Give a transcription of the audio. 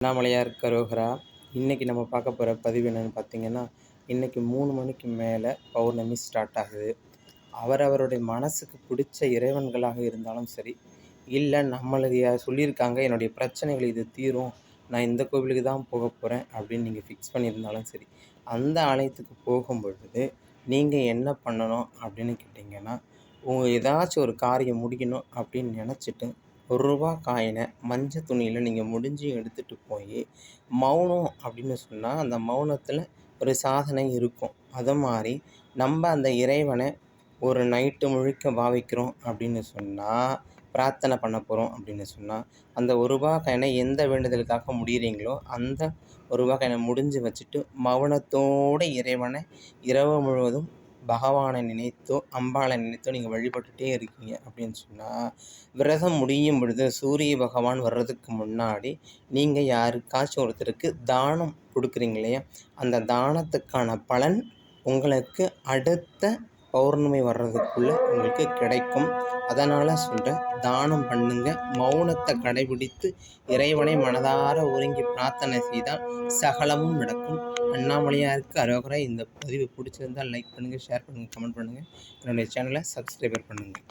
அண்ணாமலையார் கரோகரா. இன்றைக்கி நம்ம பார்க்க போகிற பதிவு என்னென்னு பார்த்தீங்கன்னா, இன்றைக்கி 3 மணிக்கு மேலே பௌர்ணமி ஸ்டார்ட் ஆகுது. அவரவருடைய மனசுக்கு பிடிச்ச இறைவன்களாக இருந்தாலும் சரி, இல்லை நம்மளுக்கு சொல்லியிருக்காங்க என்னுடைய பிரச்சனைகள் இது தீரும், நான் இந்த கோவிலுக்கு தான் போக போகிறேன் அப்படின்னு நீங்கள் ஃபிக்ஸ் பண்ணியிருந்தாலும் சரி, அந்த ஆலயத்துக்கு போகும்பொழுது நீங்கள் என்ன பண்ணணும் அப்படின்னு கேட்டிங்கன்னா, ஏதாச்சும் ஒரு காரியம் முடிக்கணும் அப்படின்னு நினச்சிட்டு ரூ. காயினை மஞ்சள் துணியில் நீங்கள் முடிஞ்சு எடுத்துகிட்டு போய் மௌனம் அப்படின்னு சொன்னால் அந்த மௌனத்தில் ஒரு சாதனை இருக்கும். அது மாதிரி நம்ம அந்த இறைவனை ஒரு நைட்டு முழுக்க பாவிக்கிறோம் அப்படின்னு சொன்னால், பிரார்த்தனை பண்ண போகிறோம் அப்படின்னு சொன்னால், அந்த ரூ. காயினை எந்த வேண்டுதலுக்காக முடிகிறீங்களோ அந்த ரூ. காயினை முடிஞ்சு வச்சுட்டு மௌனத்தோடு இறைவனை இரவு முழுவதும் பகவானை நினைத்தோ அம்பாளை நினைத்தோ நீங்கள் வழிபட்டுகிட்டே இருக்கீங்க அப்படின்னு சொன்னால், விரதம் முடியும் பொழுது சூரிய பகவான் வர்றதுக்கு முன்னாடி நீங்கள் யாருக்காச்சும் ஒருத்தருக்கு தானம் கொடுக்குறீங்க இல்லையா, அந்த தானத்துக்கான பலன் உங்களுக்கு அடுத்த பௌர்ணமி வர்றதுக்குள்ளே உங்களுக்கு கிடைக்கும். அதனால் சொல்கிறேன், தானம் பண்ணுங்க, மௌனத்தை கடைபிடித்து இறைவனை மனதார ஒருங்கி பிரார்த்தனை செய்தால் சகலமும் நடக்கும். அண்ணாமலையாருக்கு அரோகரா. இந்த பதிவு பிடிச்சிருந்தால் லைக் பண்ணுங்கள், ஷேர் பண்ணுங்கள், கமெண்ட் பண்ணுங்கள். என்னுடைய சேனலை சப்ஸ்கிரைபர் பண்ணுங்கள்.